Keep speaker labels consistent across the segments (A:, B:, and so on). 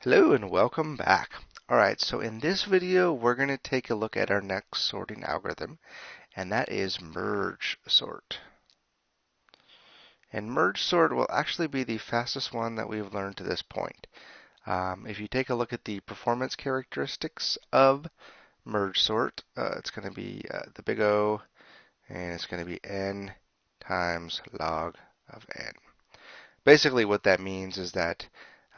A: Hello and welcome back. Alright, so in this video we're going to take a look at our next sorting algorithm, and that is merge sort. And merge sort will actually be the fastest one that we've learned to this point. If you take a look at the performance characteristics of merge sort, it's going to be the big O, and it's going to be n times log of n. Basically what that means is that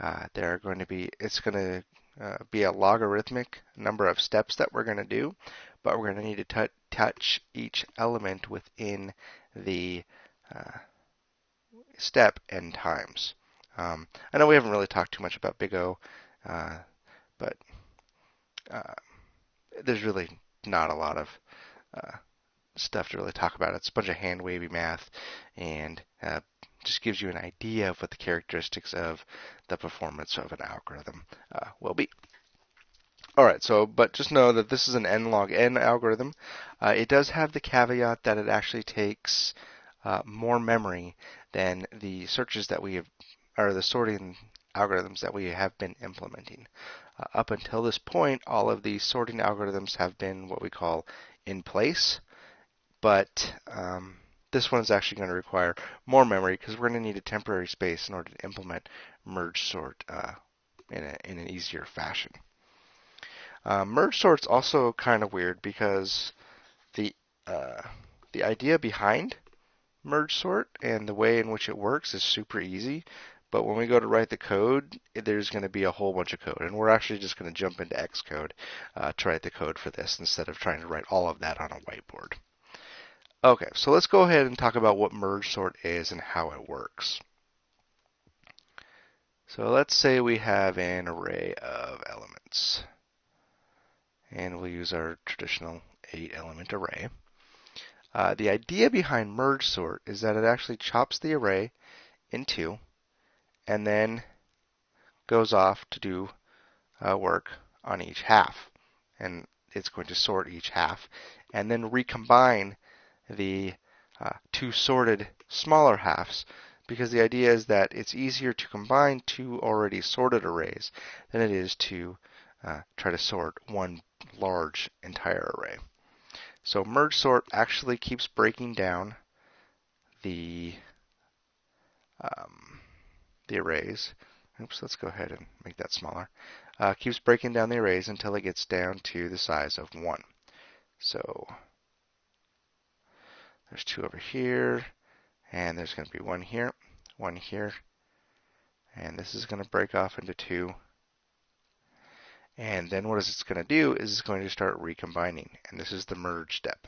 A: it's going to be a logarithmic number of steps that we're going to do, but we're going to need to touch each element within the uh, step n times. I know we haven't really talked too much about big O, uh, but uh, there's really not a lot of uh, stuff to really talk about. It's a bunch of hand wavy math and just gives you an idea of what the characteristics of the performance of an algorithm will be. All right, but just know that this is an n log n algorithm. It does have the caveat that it actually takes more memory than the searches that we have, or the sorting algorithms that we have been implementing. Up until this point, all of these sorting algorithms have been what we call in place, but this one is actually going to require more memory because we're going to need a temporary space in order to implement merge sort in an easier fashion. Merge sort's also kind of weird because the uh, the idea behind merge sort and the way in which it works is super easy, but when we go to write the code, there's going to be a whole bunch of code, and we're actually just going to jump into Xcode to write the code for this instead of trying to write all of that on a whiteboard. Okay, so let's go ahead and talk about what merge sort is and how it works. So let's say we have an array of elements, and we'll use our traditional 8-element array. The idea behind merge sort is that it actually chops the array in two and then goes off to do work on each half. And it's going to sort each half and then recombine the two sorted smaller halves, because the idea is that it's easier to combine two already sorted arrays than it is to try to sort one large entire array. So merge sort actually keeps breaking down the the arrays. Oops, let's go ahead and make that smaller. Keeps breaking down the arrays until it gets down to the size of 1. So there's 2 over here, and there's going to be 1 here, 1 here, and this is going to break off into 2. And then what it's going to do is it's going to start recombining, and this is the merge step.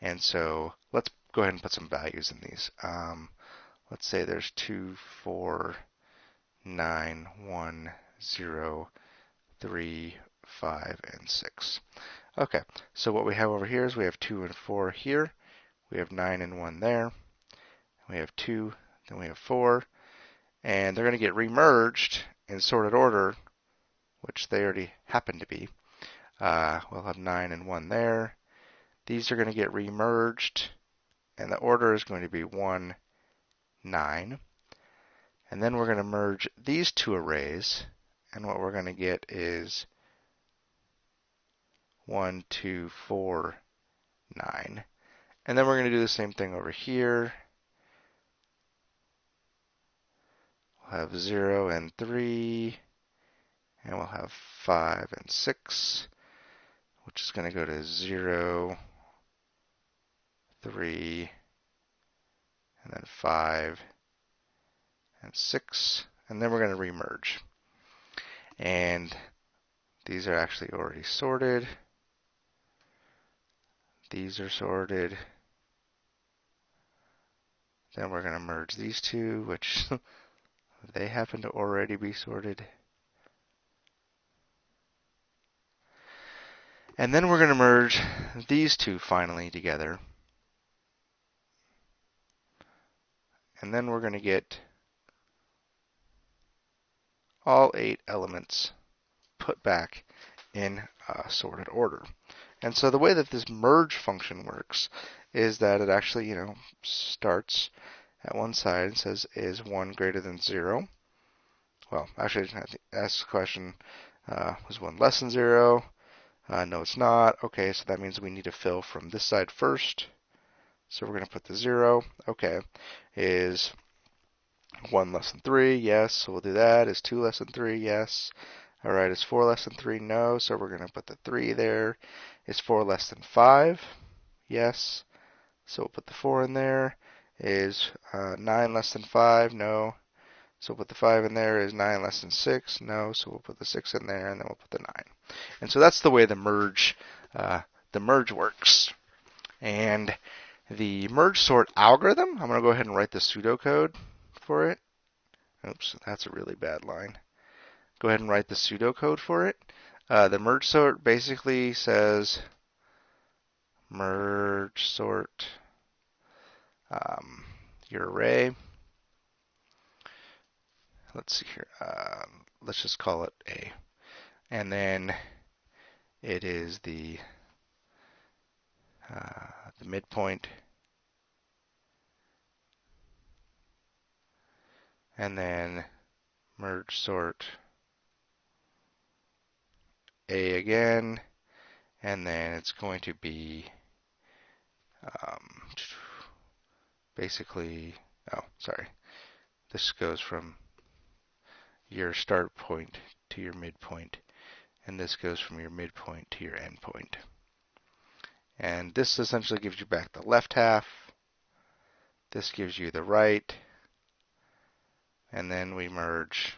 A: And so let's go ahead and put some values in these. Let's say there's 2, 4, 9, 1, 0, 3, 5, and 6. Okay, so what we have over here is we have 2 and 4 here. We have 9 and 1 there. We have 2, then we have 4. And they're going to get remerged in sorted order, which they already happen to be. We'll have 9 and 1 there. These are going to get remerged, and the order is going to be 1, 9. And then we're going to merge these two arrays, and what we're going to get is 1, 2, 4, 9. And then we're going to do the same thing over here. We'll have 0 and 3, and we'll have 5 and 6, which is going to go to 0, 3, and then 5 and 6, and then we're going to remerge. And these are actually already sorted. These are sorted. Then we're going to merge these two, which they happen to already be sorted. And then we're going to merge these two finally together. And then we're going to get all 8 elements put back in sorted order. And so the way that this merge function works is that it actually, starts at one side and says, is 1 greater than 0? well, actually, I think ask the question, was 1 less than 0? No, it's not. Okay, so that means we need to fill from this side first. So we're going to put the 0. Okay. Is 1 less than 3? Yes. So we'll do that. Is 2 less than 3? Yes. All right. Is 4 less than 3? No. So we're going to put the 3 there. Is 4 less than 5? Yes. So we'll put the 4 in there. Is 9 less than 5? No. So we'll put the 5 in there. Is 9 less than 6? No. So we'll put the 6 in there, and then we'll put the 9. And so that's the way the merge works. And the merge sort algorithm, I'm going to go ahead and write the pseudocode for it. Oops, that's a really bad line. Go ahead and write the pseudocode for it. The merge sort basically says merge sort your array. Let's see here. Let's just call it A. And then it is the midpoint, and then merge sort A again, and then it's going to be basically, oh, sorry, this goes from your start point to your midpoint, and this goes from your midpoint to your endpoint. And this essentially gives you back the left half, this gives you the right, and then we merge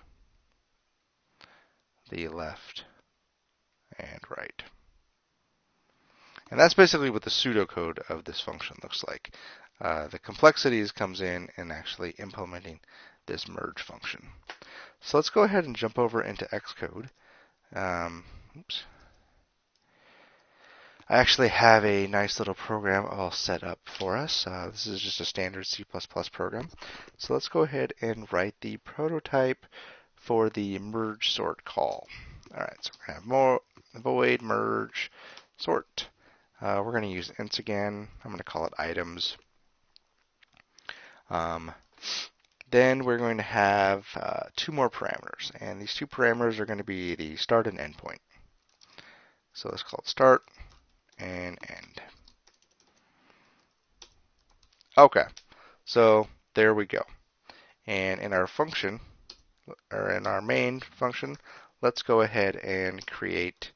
A: the left and right. And that's basically what the pseudocode of this function looks like. The complexities comes in actually implementing this merge function. So let's go ahead and jump over into Xcode. Oops. I actually have a nice little program all set up for us. This is just a standard C++ program. So let's go ahead and write the prototype for the merge sort call. All right, so we're going to have void merge sort. We're going to use ints again. I'm going to call it items. Then we're going to have 2 more parameters, and these 2 parameters are going to be the start and end point. So let's call it start and end. Okay, so there we go. And in our function, or in our main function, let's go ahead and create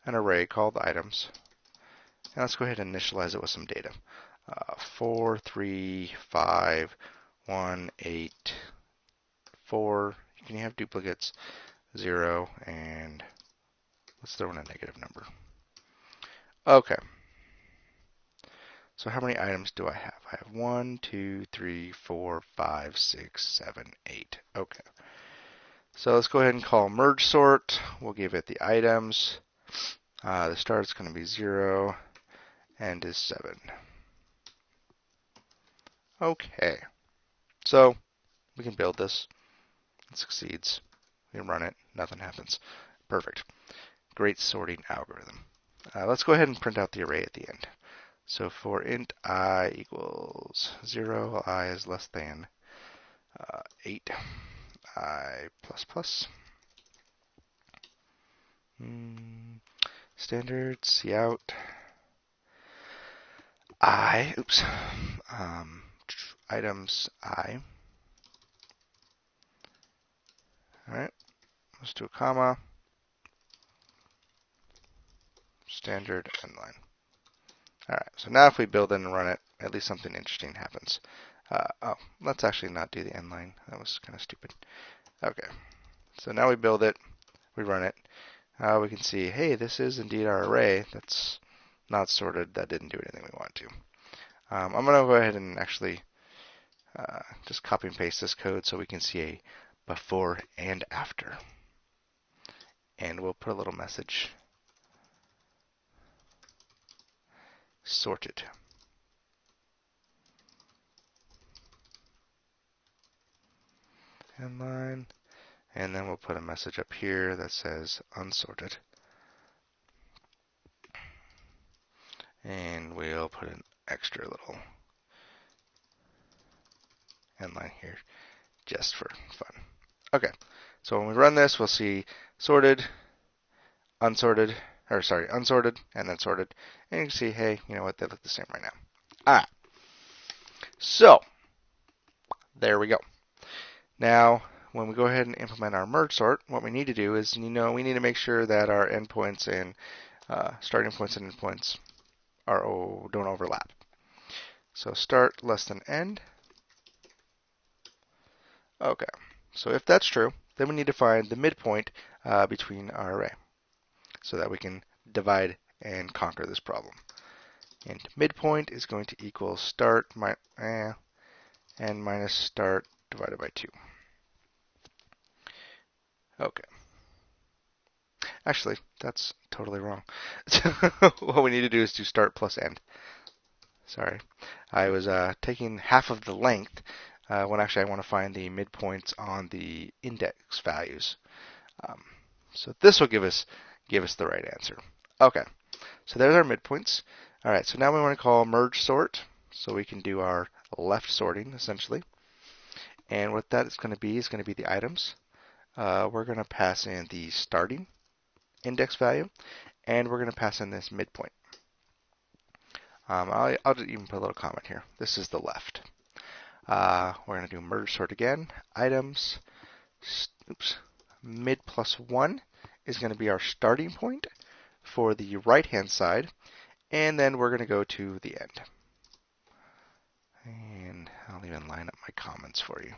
A: an array called items. And let's go ahead and initialize it with some data. 4, 3, 5, 1, 8, 4. Can you have duplicates? 0, and let's throw in a negative number. Okay. So how many items do I have? I have 1, 2, 3, 4, 5, 6, 7, 8. Okay. So let's go ahead and call merge sort. We'll give it the items. The start is going to be 0, end is 7. Okay. So we can build this. It succeeds. We run it. Nothing happens. Perfect. Great sorting algorithm. Let's go ahead and print out the array at the end. So for int I equals 0, I is less than 8, I plus plus. Standard cout I, oops, items I. All right, let's do a comma. Standard endline. All right, so now if we build it and run it, at least something interesting happens. Oh, let's actually not do the endline. That was kind of stupid. Okay, so now we build it, we run it. We can see, hey, this is indeed our array. That's not sorted. That didn't do anything we want to. I'm going to go ahead and actually just copy and paste this code so we can see a before and after. And we'll put a little message. Sorted. Endline. And then we'll put a message up here that says unsorted. And we'll put an extra little endline here just for fun. Okay, So when we run this, we'll see sorted, unsorted, or sorry, unsorted, and then sorted. And you can see, hey, you know what, they look the same right now. All right. So there we go. Now, when we go ahead and implement our merge sort, what we need to do is, we need to make sure that our endpoints and starting points and endpoints don't overlap. So start less than end. Okay. So if that's true, then we need to find the midpoint between our array so that we can divide and conquer this problem. And midpoint is going to equal start and minus start divided by 2. Okay. Actually, that's totally wrong. What we need to do is do start plus end. Sorry. I was taking half of the length when actually I want to find the midpoints on the index values. Um, so this will give us the right answer. Okay. So there's our midpoints. All right. So now we want to call merge sort, so we can do our left sorting essentially. And what that is going to be the items. We're going to pass in the starting index value, and we're going to pass in this midpoint. I'll just even put a little comment here. This is the left. We're going to do merge sort again. Items, mid plus 1 is going to be our starting point for the right-hand side, and then we're going to go to the end. And I'll even line up my comments for you.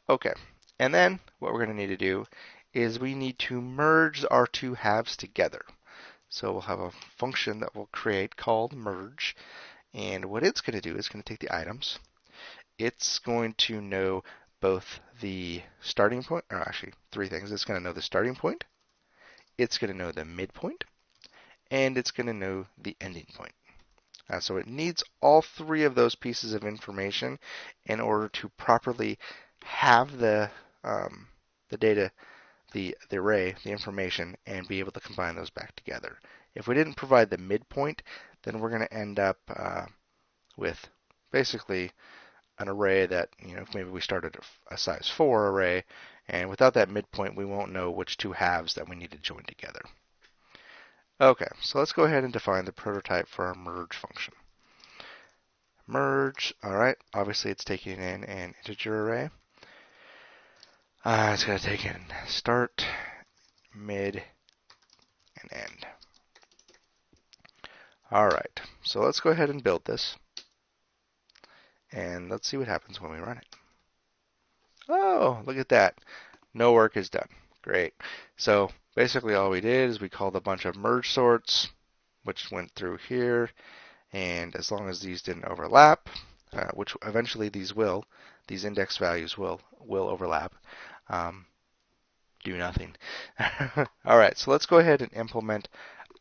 A: Okay, and then what we're going to need to do is we need to merge our two halves together. So we'll have a function that we'll create called merge, and what it's going to do is going to take the items. It's going to know both the starting point, or actually 3 things. It's going to know the starting point, it's going to know the midpoint, and it's going to know the ending point. So it needs all 3 of those pieces of information in order to properly have the data, the array, the information, and be able to combine those back together. If we didn't provide the midpoint, then we're going to end up with basically an array that, maybe we started a size 4 array, and without that midpoint, we won't know which 2 halves that we need to join together. Okay, so let's go ahead and define the prototype for our merge function. Merge, all right, obviously it's taking in an integer array. It's going to take in start, mid, and end. All right, so let's go ahead and build this. And let's see what happens when we run it. Oh, look at that. No work is done. Great. So basically all we did is we called a bunch of merge sorts, which went through here. And as long as these didn't overlap, which eventually these index values will overlap, do nothing. All right, so let's go ahead and implement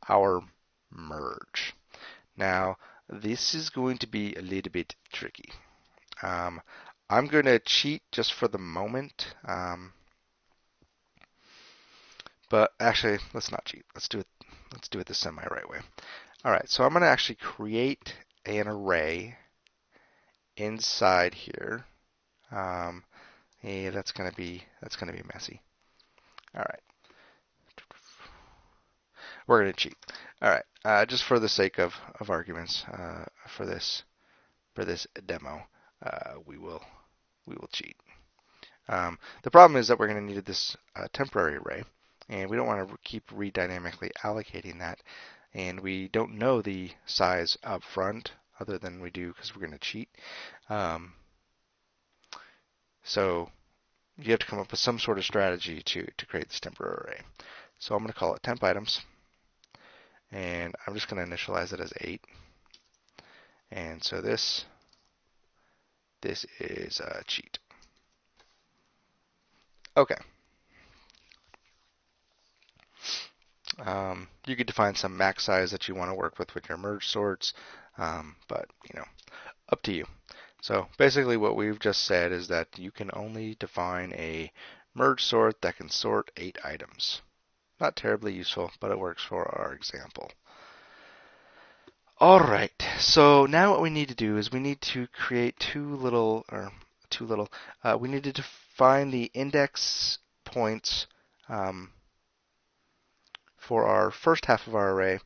A: our merge. Now, this is going to be a little bit tricky. I'm going to cheat just for the moment, but actually, let's not cheat. Let's do it the semi-right way. All right, so I'm going to actually create an array inside here. Hey, that's going to be messy. All right, we're going to cheat. All right, just for the sake of arguments, for this demo, we will cheat. The problem is that we're going to need this temporary array, and we don't want to keep redynamically allocating that, and we don't know the size up front other than we do because we're going to cheat. So you have to come up with some sort of strategy to create this temporary array. So I'm going to call it temp items, and I'm just going to initialize it as 8. And so this is a cheat. Okay. You could define some max size that you want to work with your merge sorts, but up to you. So basically what we've just said is that you can only define a merge sort that can sort 8 items. Not terribly useful, but it works for our example. All right, so now what we need to do is we need to create we need to define the index points for our first half of our array,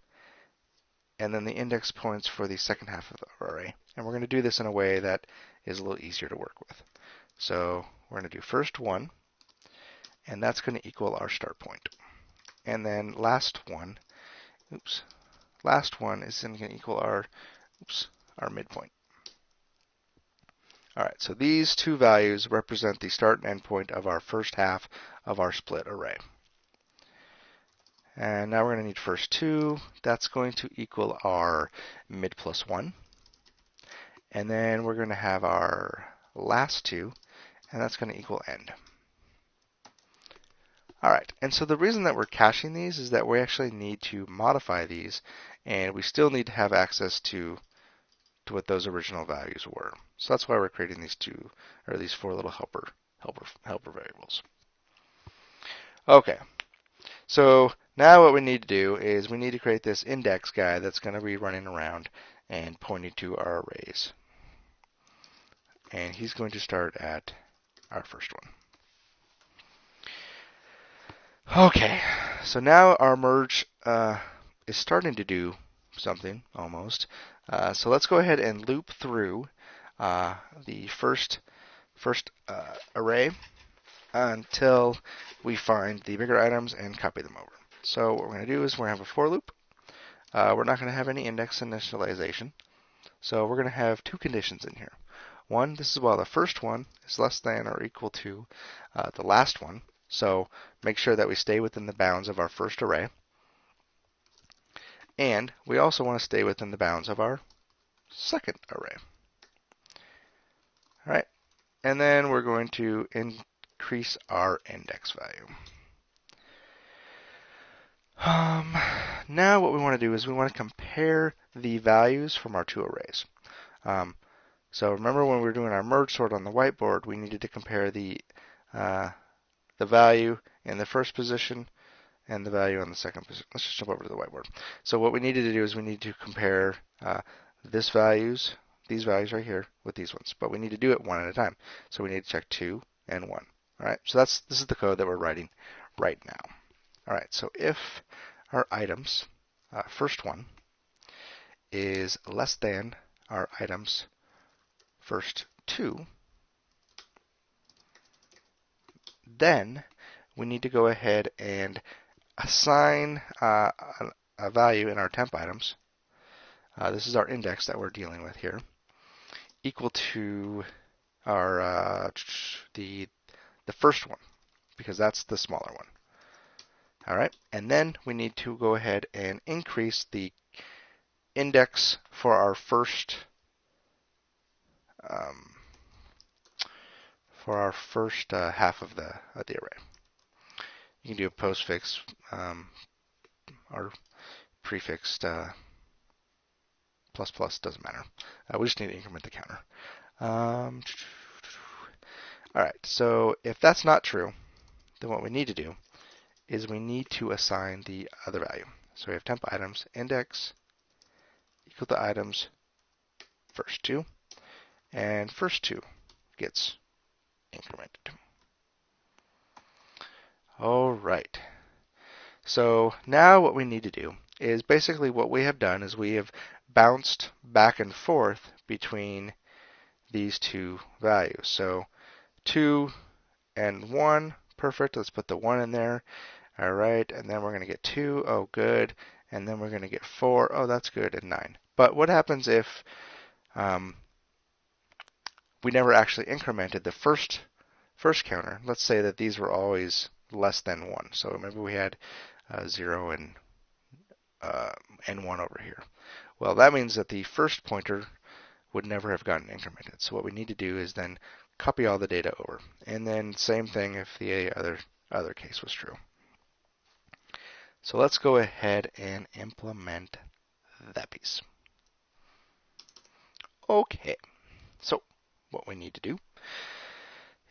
A: and then the index points for the second half of our array. And we're going to do this in a way that is a little easier to work with. So we're going to do first 1, and that's going to equal our start point. And then last one is going to equal our midpoint. All right, so these two values represent the start and end point of our first half of our split array. And now we're going to need first 2. That's going to equal our mid plus 1. And then we're going to have our last 2, and that's going to equal end. All right, and so the reason that we're caching these is that we actually need to modify these, and we still need to have access to what those original values were. So that's why we're creating these 4 little helper variables. Okay, so now what we need to do is we need to create this index guy that's going to be running around and pointing to our arrays. And he's going to start at our first one. Okay, so now our merge is starting to do something almost. So let's go ahead and loop through the first array until we find the bigger items and copy them over. So what we're going to do is we're going to have a for loop. We're not going to have any index initialization. So we're going to have 2 conditions in here. One, this is while the first one is less than or equal to the last one. So make sure that we stay within the bounds of our first array. And we also want to stay within the bounds of our second array. All right, and then we're going to increase our index value. Now what we want to do is we want to compare the values from our 2 arrays. So remember when we were doing our merge sort on the whiteboard, we needed to compare the value in the first position and the value in the second position. Let's just jump over to the whiteboard. So what we needed to do is we need to compare these values right here with these ones, but we need to do it one at a time. So we need to check 2 and 1. All right, so this is the code that we're writing right now. All right, so if our items, first 1, is less than our items first 2, then we need to go ahead and assign a value in our temp items. This is our index that we're dealing with here, equal to our the first one, because that's the smaller one. All right, and then we need to go ahead and increase the index for our first half of the array. You can do a postfix or prefixed plus plus, doesn't matter. We just need to increment the counter. All right, so if that's not true, then what we need to do is we need to assign the other value. So we have temp items index equal to items first 2, and first 2 gets incremented. All right. So now what we need to do is basically what we have done is we have bounced back and forth between these 2 values. So 2 and 1, perfect. Let's put the 1 in there. All right, and then we're going to get 2. Oh, good. And then we're going to get 4. Oh, that's good. And 9. But what happens if we never actually incremented the first counter? Let's say that these were always less than 1. So remember we had 0 and 1 over here. Well, that means that the first pointer would never have gotten incremented. So what we need to do is then copy all the data over. And then same thing if the other case was true. So let's go ahead and implement that piece. Okay, so what we need to do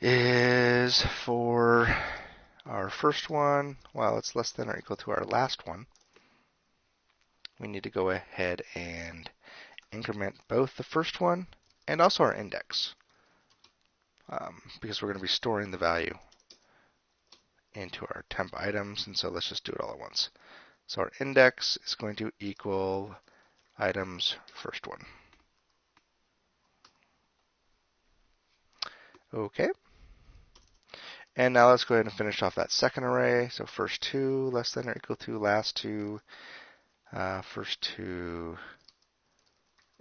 A: is for our first one, while it's less than or equal to our last one, we need to go ahead and increment both the first one and also our index, because we're going to be storing the value into our temp items, and so let's just do it all at once. So our index is going to equal items first one. Okay. And now let's go ahead and finish off that second array. So first two less than or equal to last two. First two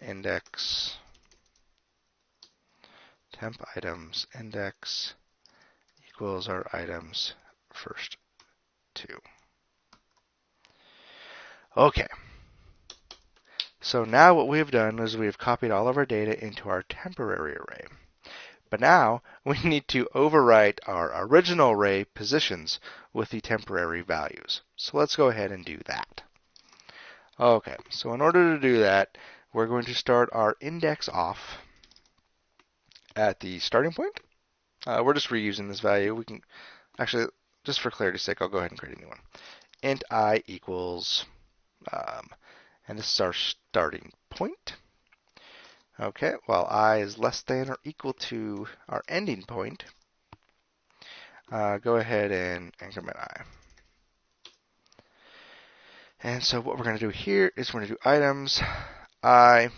A: index temp items index equals our items first two. Okay. So now what we've done is we've copied all of our data into our temporary array. But now we need to overwrite our original array positions with the temporary values. So let's go ahead and do that. Okay, so in order to do that, we're going to start our index off at the starting point. We're just reusing this value. We can actually, just for clarity's sake, I'll go ahead and create a new one. Int I equals, and this is our starting point. Okay, while I is less than or equal to our ending point, go ahead and increment I. And so what we're going to do here is we're going to do items I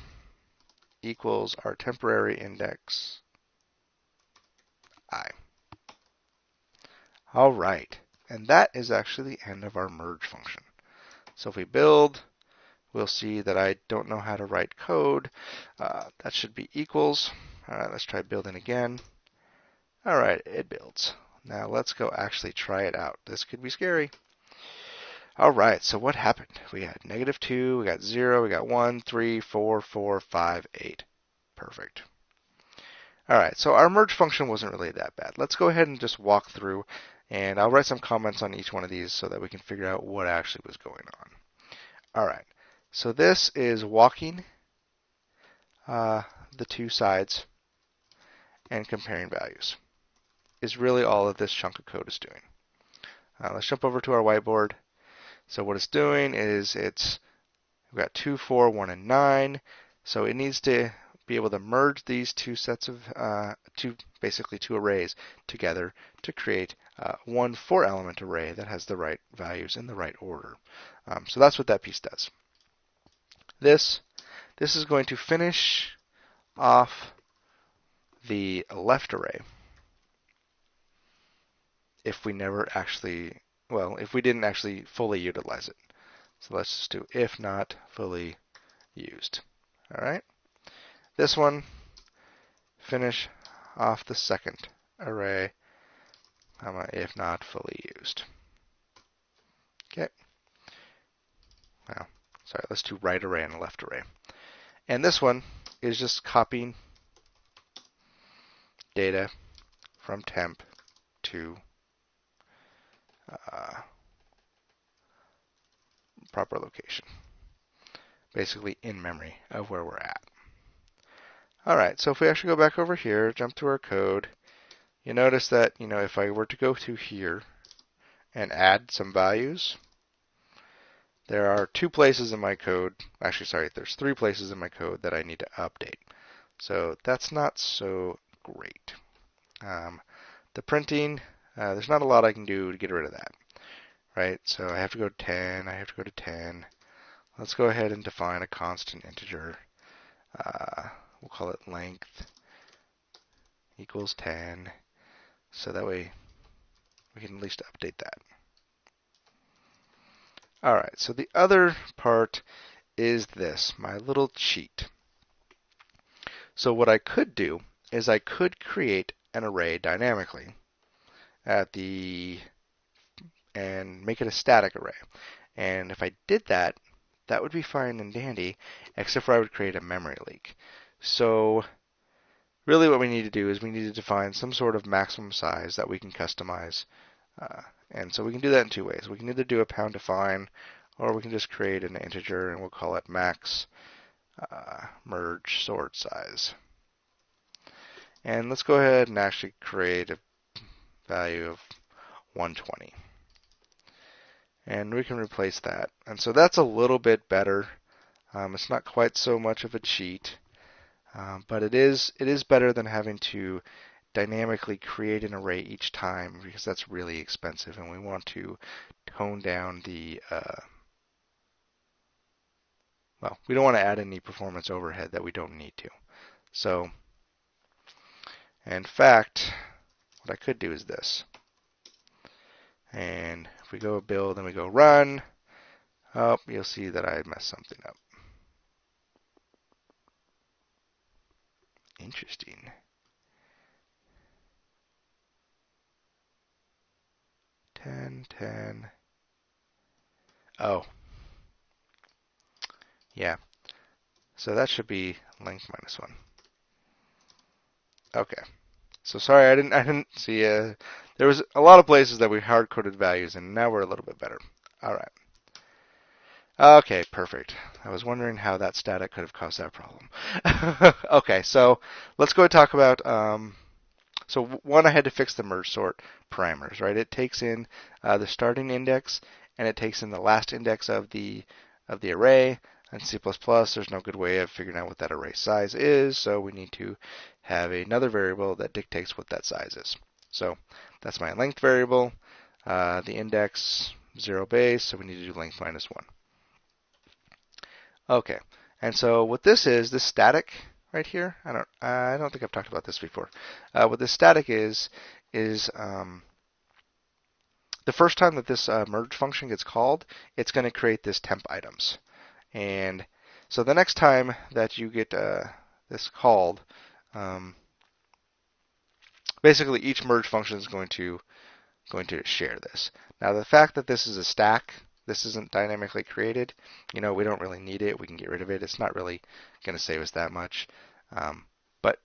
A: equals our temporary index I. All right, and that is actually the end of our merge function. So if we build, we'll see that I don't know how to write code. That should be equals. All right, let's try building again. All right, it builds. Now let's go actually try it out. This could be scary. All right, so what happened? We had -2, we got 0, we got 1, 3, 4, 4, 5, 8. Perfect. All right, so our merge function wasn't really that bad. Let's go ahead and just walk through, and I'll write some comments on each one of these so that we can figure out what actually was going on. All right, so this is walking the two sides and comparing values is really all that this chunk of code is doing. Let's jump over to our whiteboard. So what it's doing is we've got 2, 4, 1, and 9. So it needs to be able to merge these two sets of basically two arrays together to create one 4-element array that has the right values in the right order. So that's what that piece does. This is going to finish off the left array if we never actually, well, if we didn't actually fully utilize it. So let's just do if not fully used. All right. This one, finish off the second array, if not fully used. Okay. Well, sorry, let's do right array and left array. And this one is just copying data from temp to proper location, basically in memory of where we're at. All right, so if we actually go back over here, jump to our code, you notice that, if I were to go to here and add some values, there are 2 places in my code, actually, sorry, there's 3 places in my code that I need to update. So that's not so great. The printing, there's not a lot I can do to get rid of that, right? So I have to go to 10, I have to go to 10. Let's go ahead and define a constant integer. We'll call it length equals 10, so that way we can at least update that. All right, so the other part is this, my little cheat. So what I could do is I could create an array dynamically and make it a static array. And if I did that, that would be fine and dandy, except for I would create a memory leak. So really what we need to do is we need to define some sort of maximum size that we can customize. And so we can do that in 2 ways. We can either do a pound define, or we can just create an integer and we'll call it max merge sort size. And let's go ahead and actually create a value of 120. And we can replace that. And so that's a little bit better. It's not quite so much of a cheat, but it is better than having to dynamically create an array each time because that's really expensive, and we want to tone down the well, we don't want to add any performance overhead that we don't need to. So, in fact, what I could do is this. And if we go build and we go run, oh, you'll see that I messed something up. Interesting. 10, 10. Oh, yeah. So that should be length minus 1. Okay. So sorry, I didn't see. There was a lot of places that we hard coded values, and now we're a little bit better. All right. Okay, perfect. I was wondering how that static could have caused that problem. Okay, so let's go talk about. So one, I had to fix the merge sort parameters, right? It takes in the starting index and it takes in the last index of the array. In C++, there's no good way of figuring out what that array size is, so we need to have another variable that dictates what that size is. So that's my length variable. The index 0 base, so we need to do length minus 1. Okay, and so what this is, this static right here, I don't think I've talked about this before. What this static is the first time that this merge function gets called, it's going to create this temp items. And so the next time that you get this called, um, basically each merge function is going to share this. Now the fact that this is a stack, this isn't dynamically created, we don't really need it. We can get rid of it. It's not really going to save us that much. But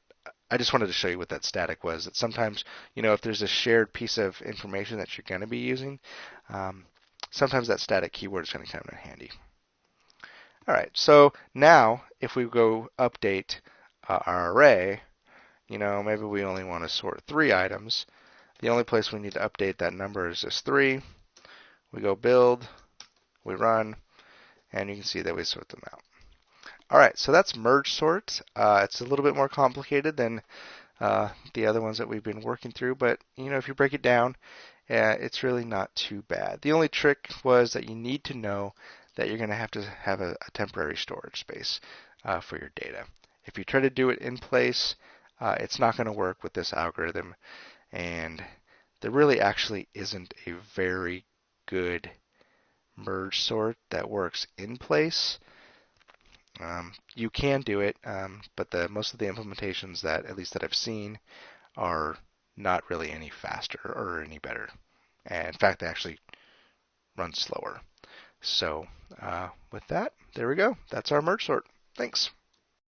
A: I just wanted to show you what that static was. That sometimes, if there's a shared piece of information that you're going to be using, sometimes that static keyword is going to come in handy. All right, so now if we go update our array, maybe we only want to sort 3 items. The only place we need to update that number is this 3. We go build, we run, and you can see that we sort them out. All right, so that's merge sort. It's a little bit more complicated than the other ones that we've been working through, but if you break it down, it's really not too bad. The only trick was that you need to know that you're going to have a temporary storage space for your data. If you try to do it in place, it's not going to work with this algorithm, and there really actually isn't a very good merge sort that works in place. You can do it, but most of the implementations that, at least that I've seen, are not really any faster or any better. And in fact, they actually run slower. So with that, there we go. That's our merge sort. Thanks.